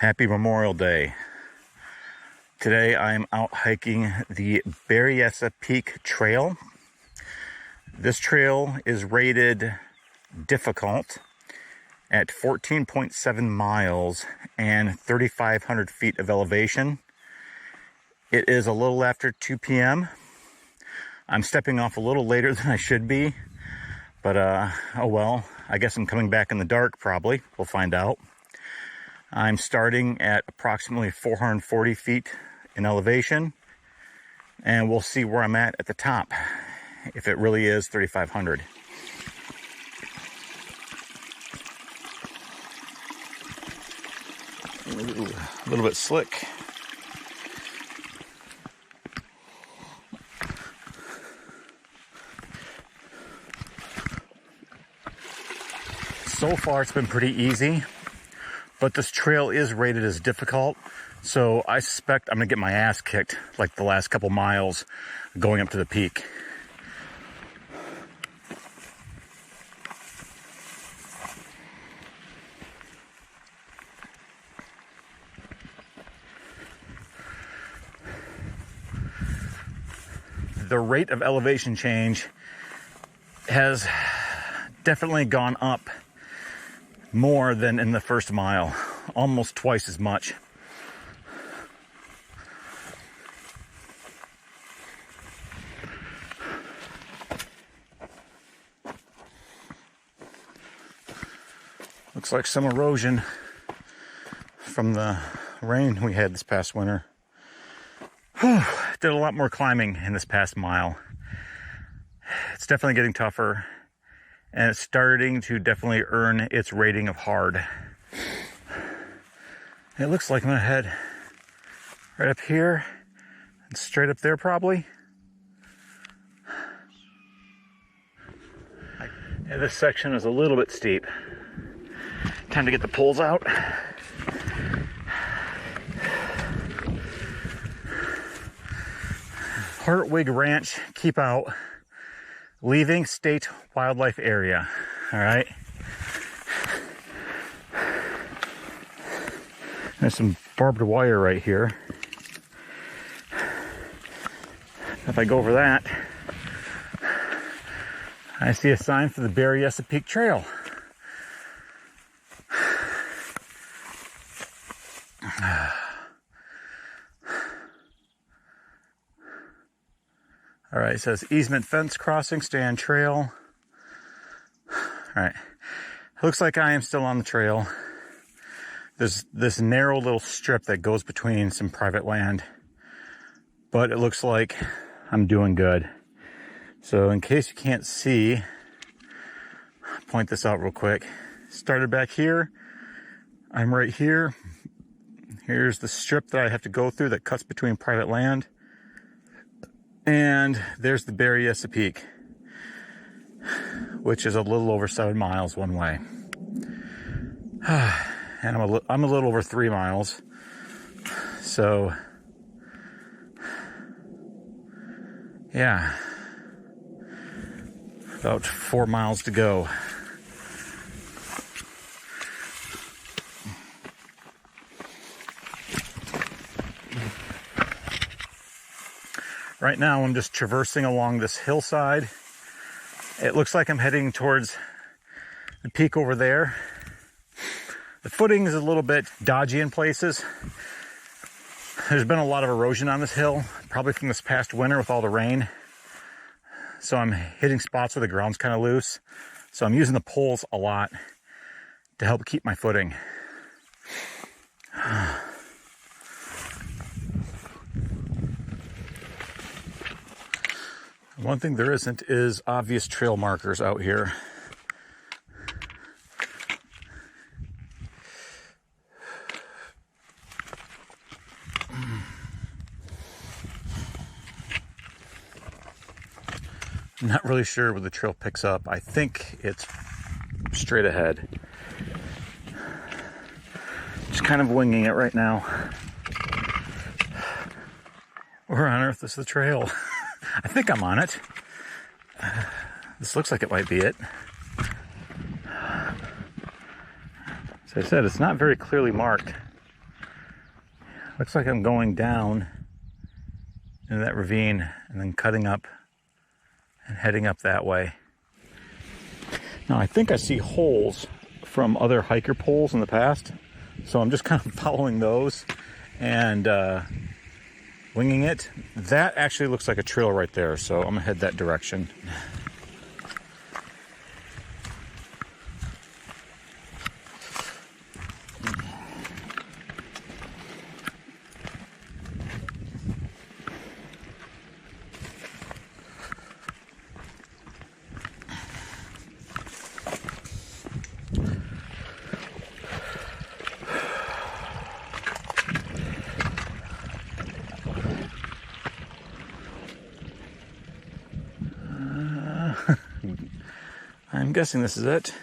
Happy Memorial Day. Today I'm out hiking the Berryessa Peak Trail. This trail is rated difficult at 14.7 miles and 3,500 feet of elevation. It is a little after 2 p.m. I'm stepping off a little later than I should be, but oh well, I guess I'm coming back in the dark probably. We'll find out. I'm starting at approximately 440 feet in elevation, and we'll see where I'm at the top, if it really is 3,500. Ooh, a little bit slick. So far it's been pretty easy, but this trail is rated as difficult, so I suspect I'm gonna get my ass kicked like the last couple miles going up to the peak. The rate of elevation change has definitely gone up more than in the first mile, almost twice as much. Looks like some erosion from the rain we had this past winter. Did a lot more climbing in this past mile. It's definitely getting tougher, and it's starting to definitely earn its rating of hard. It looks like I'm gonna head right up here and straight up there probably. Yeah, this section is a little bit steep. Time to get the poles out. Hartwig Ranch, keep out. Leaving state wildlife area. All right. There's some barbed wire right here. If I go over that, I see a sign for the Berryessa Peak Trail. All right, it says Easement fence crossing, stay on trail. All right, looks like I am still on the trail. There's this narrow little strip that goes between some private land, but it looks like I'm doing good. So in case you can't see, I'll point this out real quick. Started back here, I'm right here. Here's the strip that I have to go through that cuts between private land. And there's the Berryessa Peak, which is a little over 7 miles one way. And I'm a little over 3 miles. So, yeah, about 4 miles to go. Right now, I'm just traversing along this hillside. It looks like I'm heading towards the peak over there. The footing is a little bit dodgy in places. There's been a lot of erosion on this hill, probably from this past winter with all the rain. So I'm hitting spots where the ground's kind of loose. So I'm using the poles a lot to help keep my footing. One thing there isn't is obvious trail markers out here. I'm not really sure where the trail picks up. I think it's straight ahead. Just kind of winging it right now. Where on earth is the trail? I think I'm on it. This looks like it might be it. As I said, it's not very clearly marked. Looks like I'm going down into that ravine and then cutting up and heading up that way. Now I think I see holes from other hiker poles in the past, so I'm just kind of following those and winging it. That actually looks like a trail right there, so I'm gonna head that direction. I'm guessing this is it.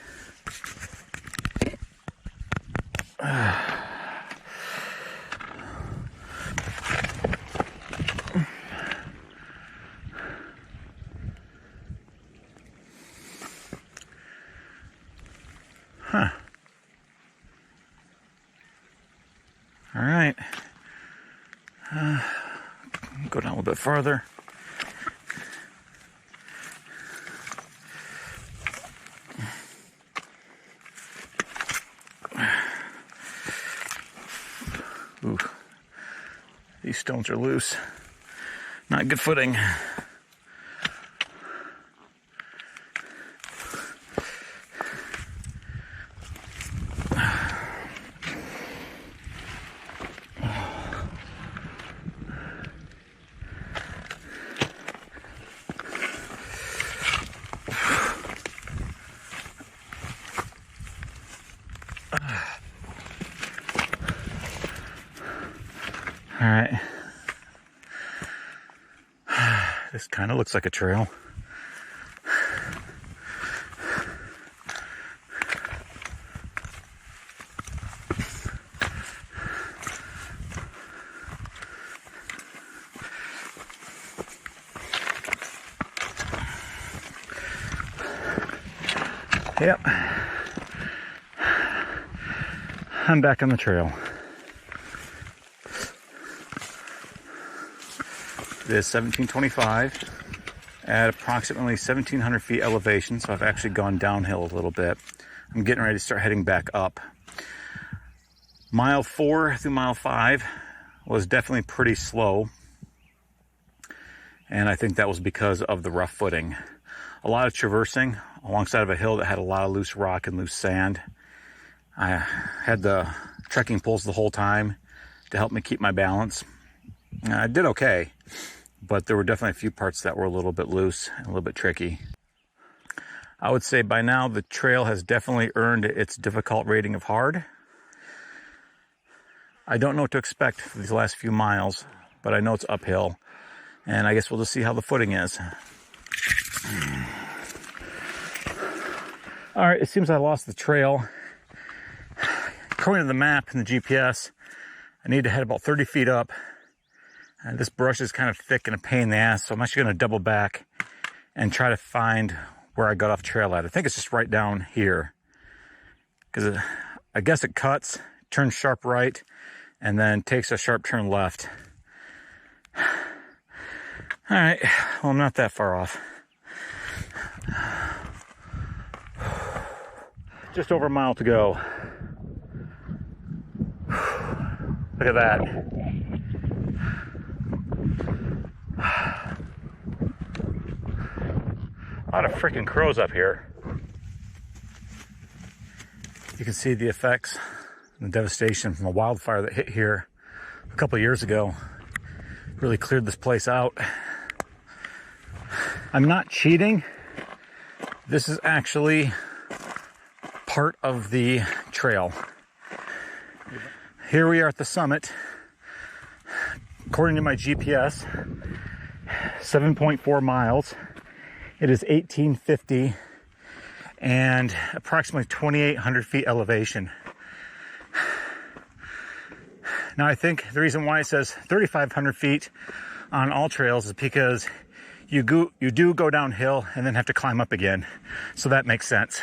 Huh. All right. Go down a little bit farther. Ooh, these stones are loose. Not good footing. All right. This kind of looks like a trail. Yep. I'm back on the trail. It is 1725 at approximately 1,700 feet elevation, so I've actually gone downhill a little bit. I'm getting ready to start heading back up. Mile 4 through mile 5 was definitely pretty slow, and I think that was because of the rough footing. A lot of traversing alongside of a hill that had a lot of loose rock and loose sand. I had the trekking poles the whole time to help me keep my balance. I did okay, but there were definitely a few parts that were a little bit loose and a little bit tricky. I would say by now the trail has definitely earned its difficult rating of hard. I don't know what to expect for these last few miles, but I know it's uphill, and I guess we'll just see how the footing is. All right, it seems I lost the trail. According to the map and the GPS, I need to head about 30 feet up. And this brush is kind of thick and a pain in the ass, so I'm actually going to double back and try to find where I got off trail at. I think it's just right down here, because I guess it cuts, turns sharp right, and then takes a sharp turn left. All right, well, I'm not that far off. Just over a mile to go. Look at that. A lot of freaking crows up here. You can see the effects and the devastation from a wildfire that hit here a couple of years ago. Really cleared this place out. I'm not cheating. This is actually part of the trail. Here we are at the summit. According to my GPS, 7.4 miles. It is 1850 and approximately 2,800 feet elevation. Now I think the reason why it says 3,500 feet on all trails is because you do go downhill and then have to climb up again. So that makes sense.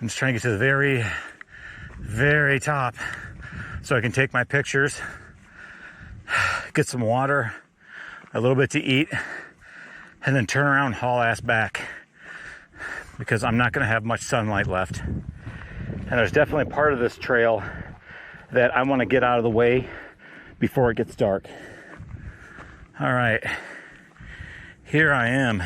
I'm just trying to get to the very, very top so I can take my pictures, get some water, a little bit to eat, and then turn around and haul ass back because I'm not going to have much sunlight left. And there's definitely part of this trail that I want to get out of the way before it gets dark. All right, here I am.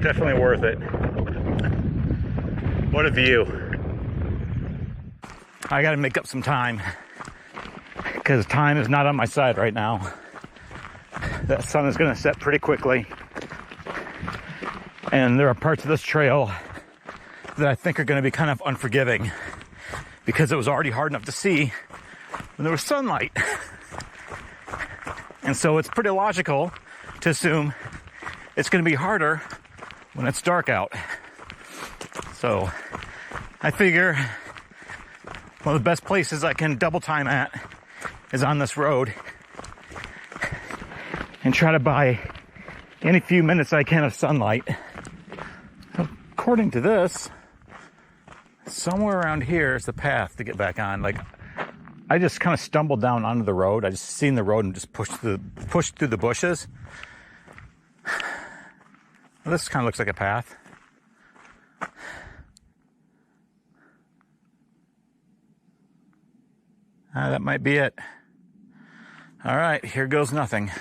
Definitely worth it. What a view. I gotta make up some time because time is not on my side right now. That sun is gonna set pretty quickly. And there are parts of this trail that I think are gonna be kind of unforgiving because it was already hard enough to see when there was sunlight. And so it's pretty logical to assume it's gonna be harder when it's dark out. So I figure one of the best places I can double time at is on this road and try to buy any few minutes I can of sunlight. According to this, somewhere around here is the path to get back on. Like, I just kind of stumbled down onto the road. I just seen the road and just pushed through the bushes. Well, this kind of looks like a path. That might be it. All right, here goes nothing.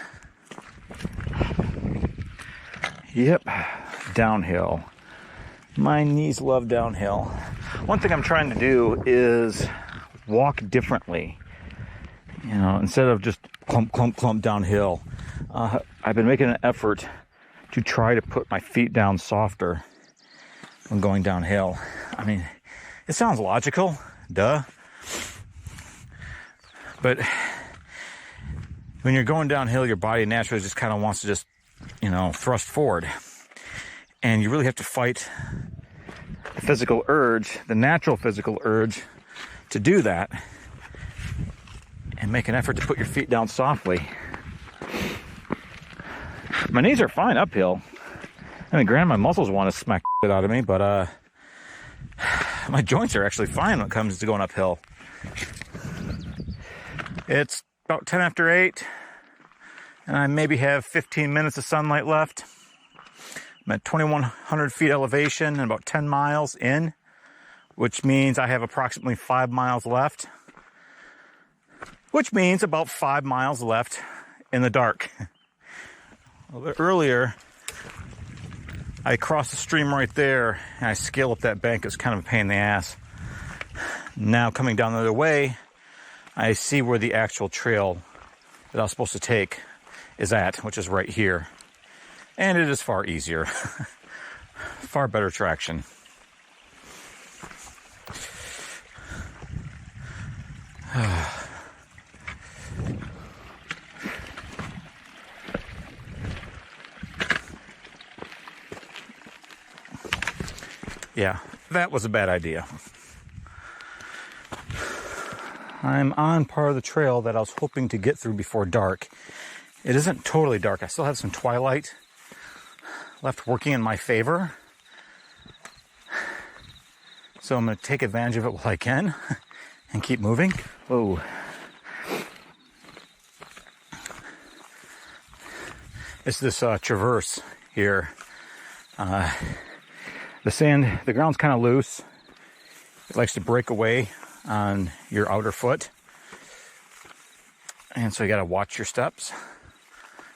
Yep, downhill. My knees love downhill. One thing I'm trying to do is walk differently. You know, instead of just clump, clump, clump downhill. I've been making an effort to try to put my feet down softer when going downhill. I mean, it sounds logical, duh. But when you're going downhill, your body naturally just kind of wants to just, you know, thrust forward. And you really have to fight the physical urge, the natural physical urge to do that and make an effort to put your feet down softly. My knees are fine uphill. I mean, granted, my muscles want to smack it out of me, but my joints are actually fine when it comes to going uphill. It's about 10 after 8, and I maybe have 15 minutes of sunlight left. I'm at 2,100 feet elevation and about 10 miles in, which means I have approximately 5 miles left, which means about 5 miles left in the dark. A little bit earlier, I crossed the stream right there, and I scaled up that bank. It was kind of a pain in the ass. Now coming down the other way, I see where the actual trail that I was supposed to take is at, which is right here. And it is far easier. Far better traction. Yeah, that was a bad idea. I'm on part of the trail that I was hoping to get through before dark. It isn't totally dark. I still have some twilight left working in my favor. So I'm going to take advantage of it while I can and keep moving. Whoa. It's this traverse here. The ground's kind of loose. It likes to break away on your outer foot. And so you got to watch your steps.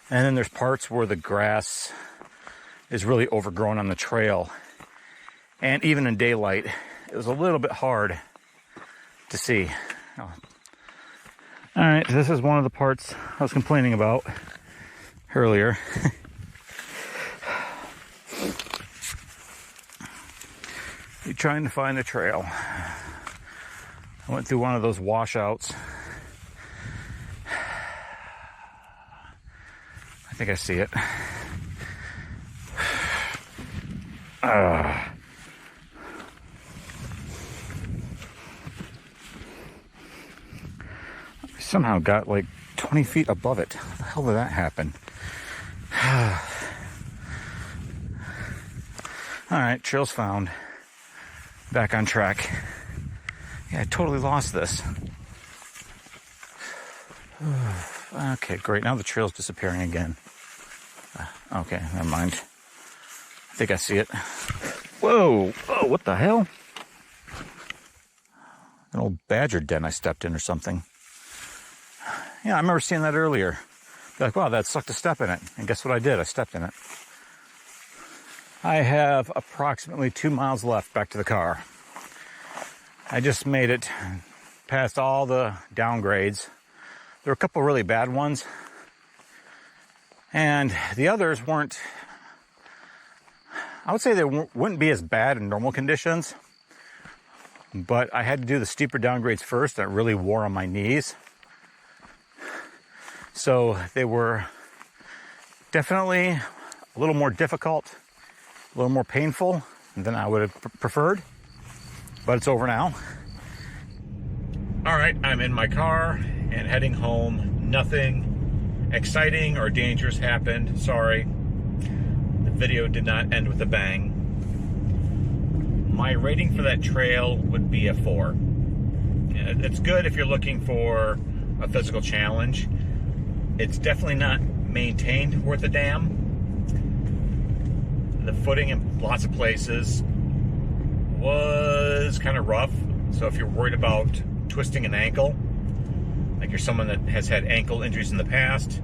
And then there's parts where the grass is really overgrown on the trail. And even in daylight, it was a little bit hard to see. Oh. All right, this is one of the parts I was complaining about earlier. You're trying to find a trail. I went through one of those washouts. I think I see it. I somehow got like 20 feet above it. How the hell did that happen? All right, trail's found. Back on track. Yeah, I totally lost this. Okay, great. Now the trail's disappearing again. Okay, never mind. I think I see it. Whoa! Oh, what the hell? An old badger den I stepped in or something. Yeah, I remember seeing that earlier. Like, wow, that sucked to step in it. And guess what I did? I stepped in it. I have approximately 2 miles left back to the car. I just made it past all the downgrades. There were a couple really bad ones. And the others weren't, I would say they wouldn't be as bad in normal conditions. But I had to do the steeper downgrades first. That really wore on my knees. So they were definitely a little more difficult, a little more painful than I would have preferred, but it's over now. All right, I'm in my car and heading home. Nothing exciting or dangerous happened. Sorry, the video did not end with a bang. My rating for that trail would be a 4. It's good if you're looking for a physical challenge. It's definitely not maintained worth a damn. The footing in lots of places was kind of rough. So if you're worried about twisting an ankle, like you're someone that has had ankle injuries in the past,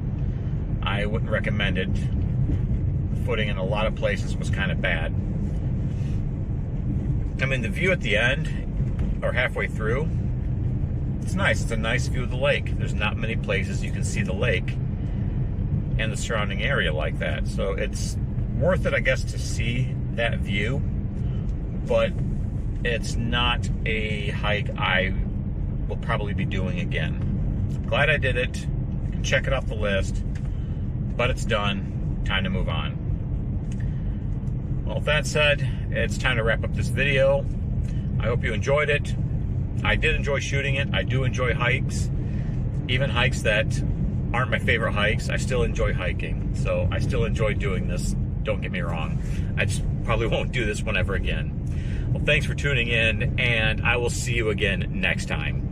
I wouldn't recommend it. The footing in a lot of places was kind of bad. I mean, the view at the end, or halfway through, it's nice. It's a nice view of the lake. There's not many places you can see the lake and the surrounding area like that. So it's worth it, I guess, to see that view, but it's not a hike I will probably be doing again. Glad I did it. I can check it off the list, but it's done. Time to move on. Well, with that said, it's time to wrap up this video. I hope you enjoyed it. I did enjoy shooting it. I do enjoy hikes. Even hikes that aren't my favorite hikes, I still enjoy hiking. So I still enjoy doing this. Don't get me wrong. I just probably won't do this whenever again. Well, thanks for tuning in, and I will see you again next time.